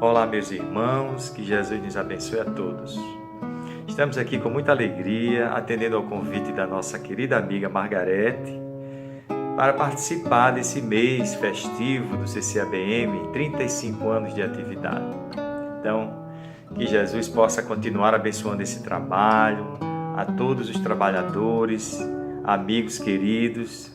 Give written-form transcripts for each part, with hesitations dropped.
Olá, meus irmãos, que Jesus nos abençoe a todos. Estamos aqui com muita alegria, atendendo ao convite da nossa querida amiga Margarete, para participar desse mês festivo do CCABM, 35 anos de atividade. Então, que Jesus possa continuar abençoando esse trabalho, a todos os trabalhadores, amigos queridos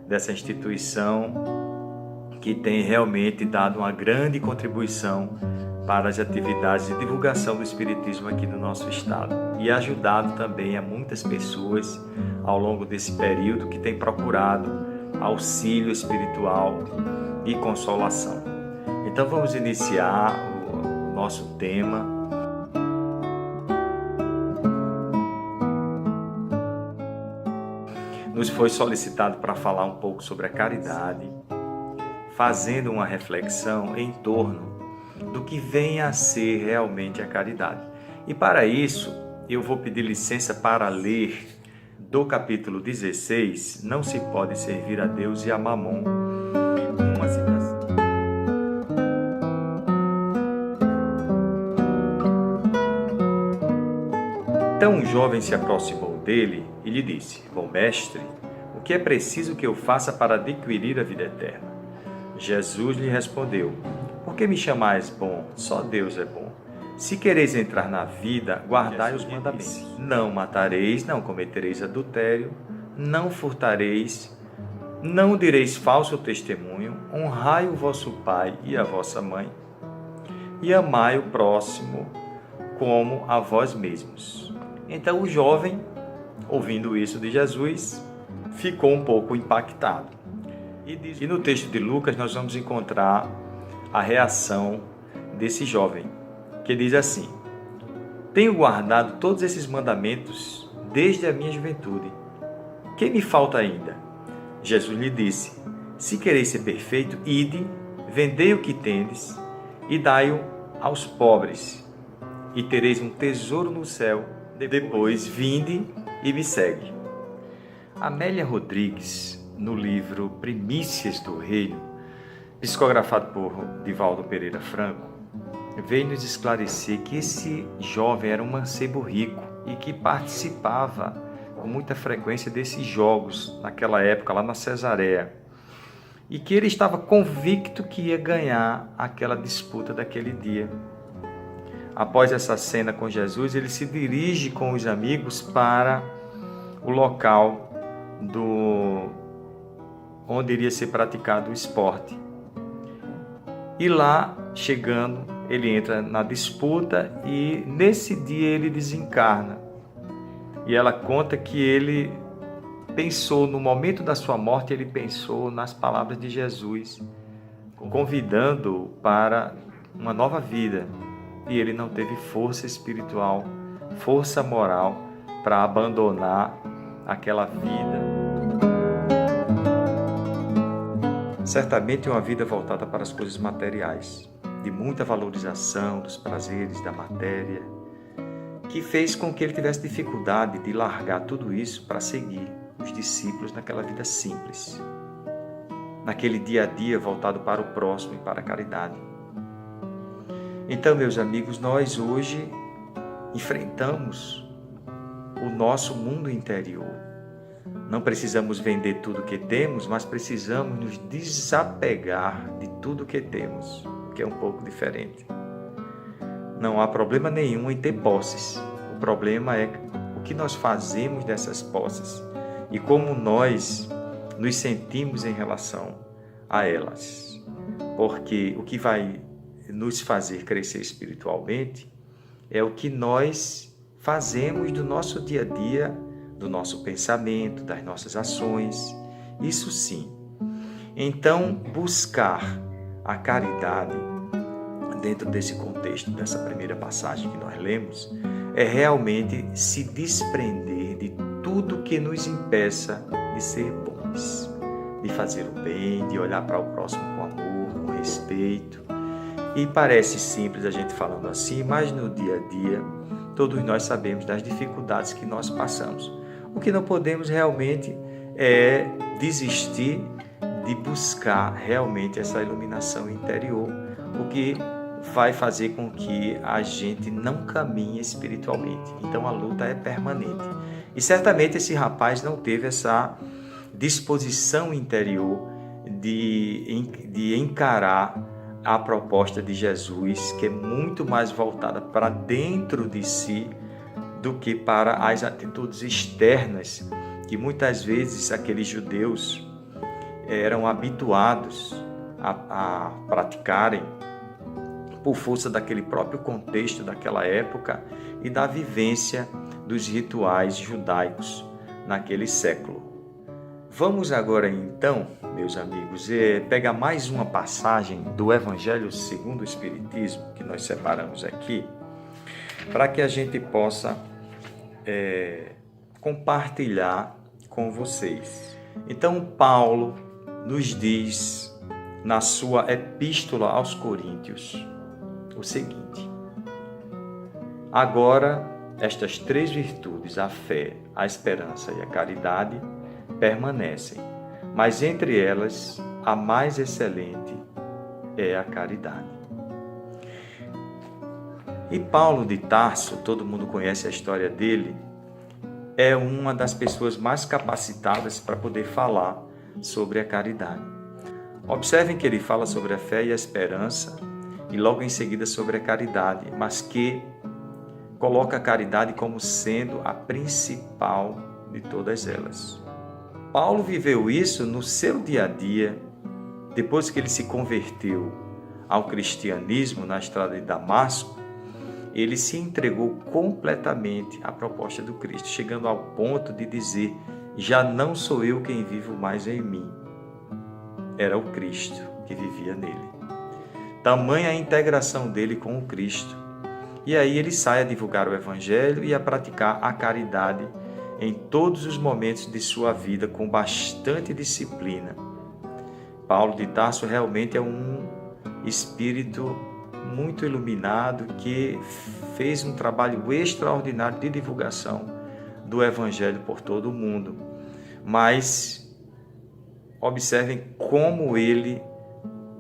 dessa instituição, que tem realmente dado uma grande contribuição para as atividades de divulgação do Espiritismo aqui no nosso estado e ajudado também a muitas pessoas ao longo desse período que têm procurado auxílio espiritual e consolação. Então vamos iniciar o nosso tema. Nos foi solicitado para falar um pouco sobre a caridade, fazendo uma reflexão em torno do que vem a ser realmente a caridade. E para isso, eu vou pedir licença para ler do capítulo 16, Não se pode servir a Deus e a Mamon, uma citação. Então um jovem se aproximou dele e lhe disse: Bom mestre, o que é preciso que eu faça para adquirir a vida eterna? Jesus lhe respondeu: Por que me chamais bom? Só Deus é bom. Se quereis entrar na vida, guardai os mandamentos. Não matareis, não cometereis adultério, não furtareis, não direis falso testemunho, honrai o vosso pai e a vossa mãe, e amai o próximo como a vós mesmos. Então o jovem, ouvindo isso de Jesus, ficou um pouco impactado. E no texto de Lucas nós vamos encontrar a reação desse jovem, que diz assim: Tenho guardado todos esses mandamentos desde a minha juventude. Que me falta ainda? Jesus lhe disse: Se quereis ser perfeito, ide, vendei o que tendes e dai-o aos pobres, e tereis um tesouro no céu. Depois vinde e me segue. Amélia Rodrigues, no livro Primícias do Reino, psicografado por Divaldo Pereira Franco, veio nos esclarecer que esse jovem era um mancebo rico e que participava com muita frequência desses jogos naquela época, lá na Cesareia, e que ele estava convicto que ia ganhar aquela disputa daquele dia. Após essa cena com Jesus, ele se dirige com os amigos para o local onde iria ser praticado o esporte. E lá, chegando, ele entra na disputa e nesse dia ele desencarna. E ela conta que ele pensou, no momento da sua morte, ele pensou nas palavras de Jesus, convidando-o para uma nova vida. E ele não teve força espiritual, força moral para abandonar aquela vida. Certamente uma vida voltada para as coisas materiais, de muita valorização dos prazeres da matéria, que fez com que ele tivesse dificuldade de largar tudo isso para seguir os discípulos naquela vida simples, naquele dia a dia voltado para o próximo e para a caridade. Então, meus amigos, nós hoje enfrentamos o nosso mundo interior. Não precisamos vender tudo o que temos, mas precisamos nos desapegar de tudo o que temos, que é um pouco diferente. Não há problema nenhum em ter posses. O problema é o que nós fazemos dessas posses e como nós nos sentimos em relação a elas. Porque o que vai nos fazer crescer espiritualmente é o que nós fazemos do nosso dia a dia, do nosso pensamento, das nossas ações, isso sim. Então, buscar a caridade dentro desse contexto, dessa primeira passagem que nós lemos, é realmente se desprender de tudo que nos impeça de ser bons, de fazer o bem, de olhar para o próximo com amor, com respeito. E parece simples a gente falando assim, mas no dia a dia, todos nós sabemos das dificuldades que nós passamos. O que não podemos realmente é desistir de buscar realmente essa iluminação interior, o que vai fazer com que a gente não caminhe espiritualmente. Então a luta é permanente. E certamente esse rapaz não teve essa disposição interior de encarar a proposta de Jesus, que é muito mais voltada para dentro de si do que para as atitudes externas que muitas vezes aqueles judeus eram habituados a praticarem por força daquele próprio contexto daquela época e da vivência dos rituais judaicos naquele século. Vamos agora então, meus amigos, pegar mais uma passagem do Evangelho segundo o Espiritismo, que nós separamos aqui, para que a gente possa compartilhar com vocês. Então, Paulo nos diz na sua Epístola aos Coríntios o seguinte: agora, estas 3 virtudes, a fé, a esperança e a caridade, permanecem, mas entre elas a mais excelente é a caridade. E Paulo de Tarso, todo mundo conhece a história dele, é uma das pessoas mais capacitadas para poder falar sobre a caridade. Observem que ele fala sobre a fé e a esperança e logo em seguida sobre a caridade, mas que coloca a caridade como sendo a principal de todas elas. Paulo viveu isso no seu dia a dia, depois que ele se converteu ao cristianismo na estrada de Damasco. Ele se entregou completamente à proposta do Cristo, chegando ao ponto de dizer: já não sou eu quem vivo mais em mim, era o Cristo que vivia nele. Tamanha a integração dele com o Cristo. E aí ele sai a divulgar o Evangelho e a praticar a caridade em todos os momentos de sua vida com bastante disciplina. Paulo de Tarso realmente é um espírito muito iluminado que fez um trabalho extraordinário de divulgação do Evangelho por todo o mundo. Mas observem como ele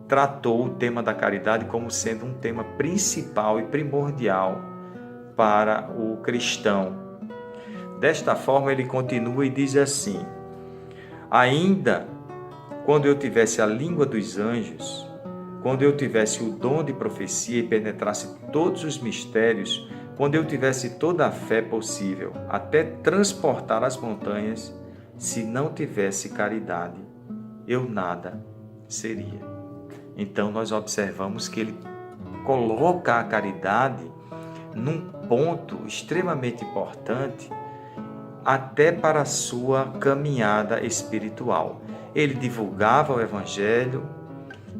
tratou o tema da caridade como sendo um tema principal e primordial para o cristão. Desta forma, ele continua e diz assim: ainda quando eu tivesse a língua dos anjos, quando eu tivesse o dom de profecia e penetrasse todos os mistérios, quando eu tivesse toda a fé possível, até transportar as montanhas, se não tivesse caridade, eu nada seria. Então nós observamos que ele coloca a caridade num ponto extremamente importante até para a sua caminhada espiritual. Ele divulgava o Evangelho,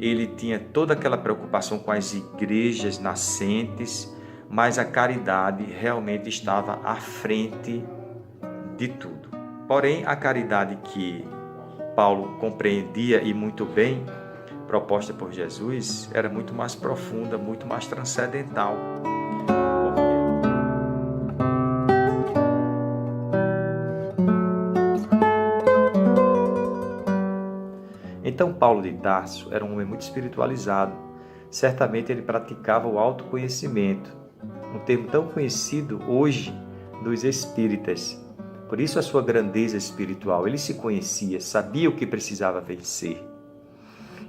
ele tinha toda aquela preocupação com as igrejas nascentes, mas a caridade realmente estava à frente de tudo. Porém, a caridade que Paulo compreendia e muito bem, proposta por Jesus, era muito mais profunda, muito mais transcendental. Então, Paulo de Tarso era um homem muito espiritualizado. Certamente ele praticava o autoconhecimento, um termo tão conhecido hoje dos espíritas. Por isso a sua grandeza espiritual. Ele se conhecia, sabia o que precisava vencer.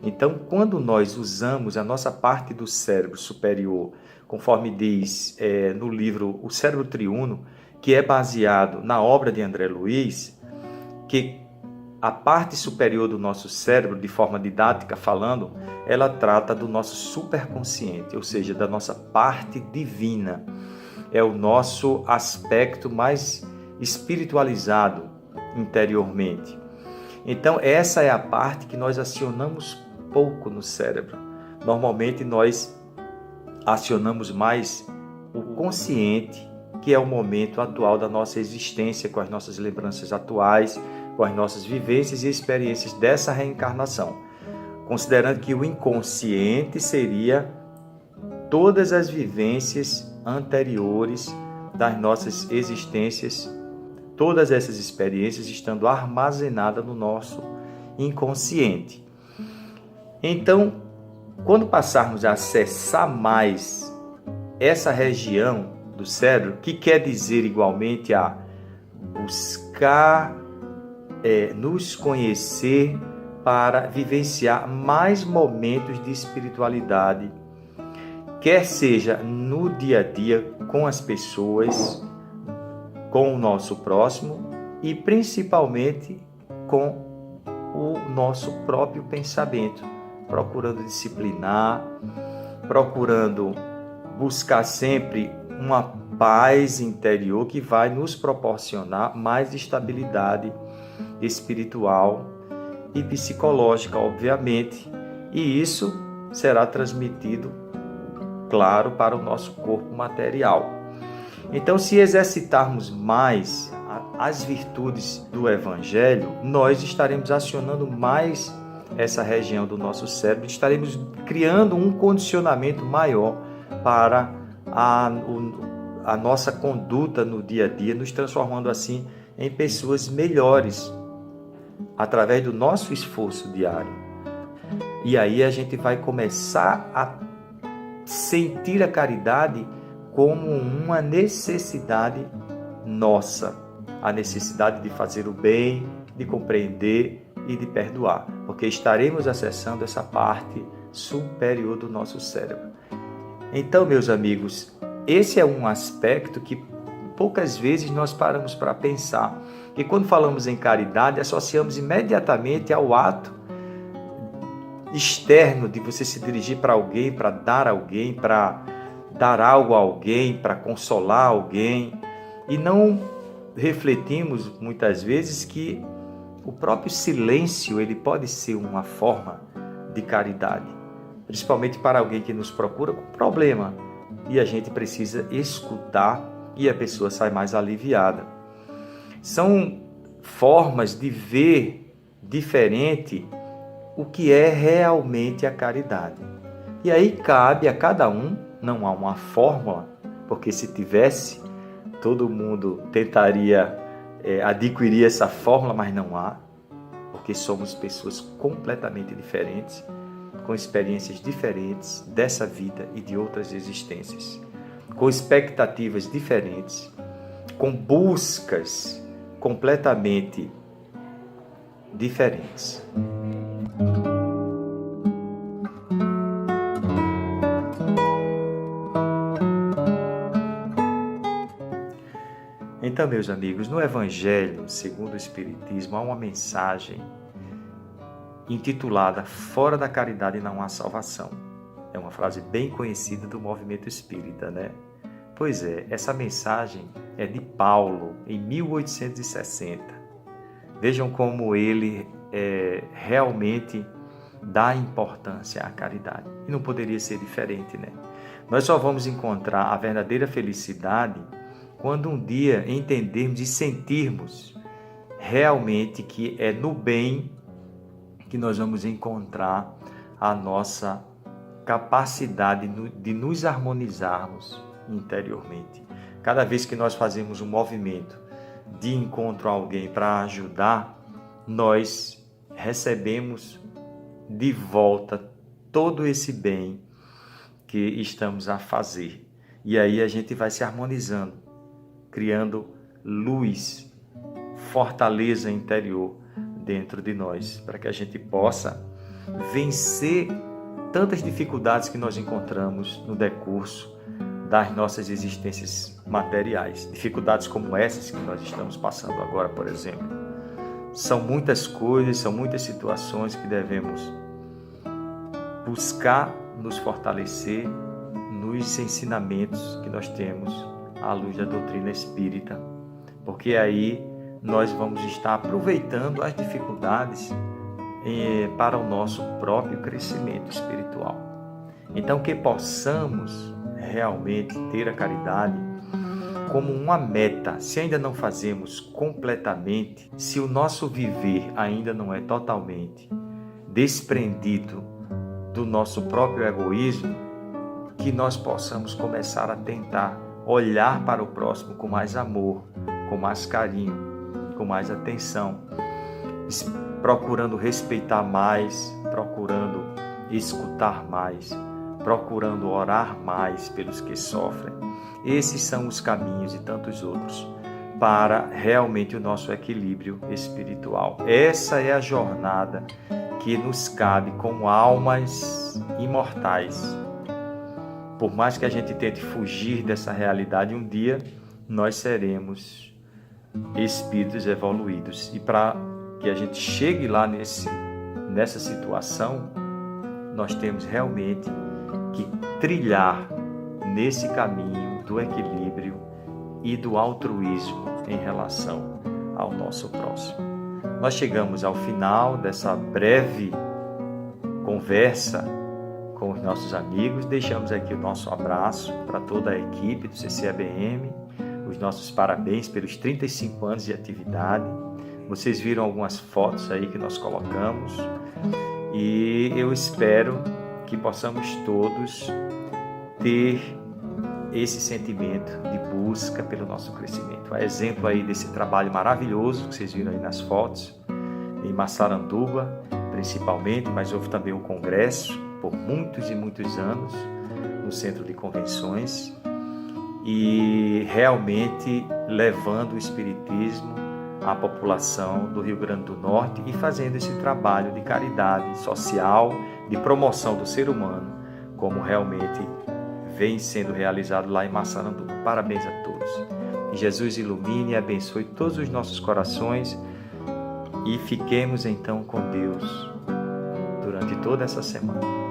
Então, quando nós usamos a nossa parte do cérebro superior, conforme diz no livro O Cérebro Triuno, que é baseado na obra de André Luiz, que a parte superior do nosso cérebro, de forma didática falando, ela trata do nosso superconsciente, ou seja, da nossa parte divina. É o nosso aspecto mais espiritualizado interiormente. Então, essa é a parte que nós acionamos pouco no cérebro. Normalmente, nós acionamos mais o consciente, que é o momento atual da nossa existência, com as nossas lembranças atuais, com as nossas vivências e experiências dessa reencarnação, considerando que o inconsciente seria todas as vivências anteriores das nossas existências, todas essas experiências estando armazenadas no nosso inconsciente. Então, quando passarmos a acessar mais essa região do cérebro, que quer dizer igualmente a buscar nos conhecer para vivenciar mais momentos de espiritualidade, quer seja no dia a dia com as pessoas, com o nosso próximo e principalmente com o nosso próprio pensamento, procurando disciplinar, procurando buscar sempre uma paz interior que vai nos proporcionar mais estabilidade espiritual e psicológica, obviamente, e isso será transmitido, claro, para o nosso corpo material. Então, se exercitarmos mais as virtudes do Evangelho, nós estaremos acionando mais essa região do nosso cérebro, estaremos criando um condicionamento maior para a nossa conduta no dia a dia, nos transformando assim em pessoas melhores, através do nosso esforço diário. E aí a gente vai começar a sentir a caridade como uma necessidade nossa, a necessidade de fazer o bem, de compreender e de perdoar, porque estaremos acessando essa parte superior do nosso cérebro. Então, meus amigos, esse é um aspecto que poucas vezes nós paramos para pensar, que quando falamos em caridade, associamos imediatamente ao ato externo de você se dirigir para alguém, para dar algo a alguém, para consolar alguém, e não refletimos muitas vezes que o próprio silêncio ele pode ser uma forma de caridade, principalmente para alguém que nos procura com problema e a gente precisa escutar e a pessoa sai mais aliviada. São formas de ver diferente o que é realmente a caridade. E aí cabe a cada um, não há uma fórmula, porque se tivesse, todo mundo tentaria adquirir essa fórmula, mas não há, porque somos pessoas completamente diferentes, com experiências diferentes dessa vida e de outras existências, com expectativas diferentes, com buscas completamente diferentes. Então, meus amigos, no Evangelho segundo o Espiritismo há uma mensagem intitulada "Fora da caridade não há salvação". É uma frase bem conhecida do movimento espírita, né? Pois é, essa mensagem é de Paulo, em 1860. Vejam como ele realmente dá importância à caridade. E não poderia ser diferente, né? Nós só vamos encontrar a verdadeira felicidade quando um dia entendermos e sentirmos realmente que é no bem que nós vamos encontrar a nossa capacidade de nos harmonizarmos interiormente. Cada vez que nós fazemos um movimento de encontro a alguém para ajudar, nós recebemos de volta todo esse bem que estamos a fazer. E aí a gente vai se harmonizando, criando luz, fortaleza interior dentro de nós, para que a gente possa vencer tantas dificuldades que nós encontramos no decurso das nossas existências materiais. Dificuldades como essas que nós estamos passando agora, por exemplo. São muitas coisas, são muitas situações que devemos buscar nos fortalecer nos ensinamentos que nós temos à luz da doutrina espírita, porque aí nós vamos estar aproveitando as dificuldades para o nosso próprio crescimento espiritual. Então, que possamos realmente ter a caridade como uma meta. Se ainda não fazemos completamente, se o nosso viver ainda não é totalmente desprendido do nosso próprio egoísmo, que nós possamos começar a tentar olhar para o próximo com mais amor, com mais carinho, com mais atenção, procurando respeitar mais, procurando escutar mais, procurando orar mais pelos que sofrem. Esses são os caminhos e tantos outros para realmente o nosso equilíbrio espiritual. Essa é a jornada que nos cabe como almas imortais. Por mais que a gente tente fugir dessa realidade, um dia nós seremos espíritos evoluídos. E para que a gente chegue lá nessa situação, nós temos realmente que trilhar nesse caminho do equilíbrio e do altruísmo em relação ao nosso próximo. Nós chegamos ao final dessa breve conversa com os nossos amigos. Deixamos aqui o nosso abraço para toda a equipe do CCEBM, os nossos parabéns pelos 35 anos de atividade. Vocês viram algumas fotos aí que nós colocamos e eu espero que possamos todos ter esse sentimento de busca pelo nosso crescimento. A exemplo aí desse trabalho maravilhoso que vocês viram aí nas fotos, em Massaranduba principalmente, mas houve também um congresso por muitos e muitos anos no Centro de Convenções e realmente levando o Espiritismo à população do Rio Grande do Norte e fazendo esse trabalho de caridade social, de promoção do ser humano, como realmente vem sendo realizado lá em Massaranduba. Parabéns a todos. Que Jesus ilumine e abençoe todos os nossos corações e fiquemos então com Deus durante toda essa semana.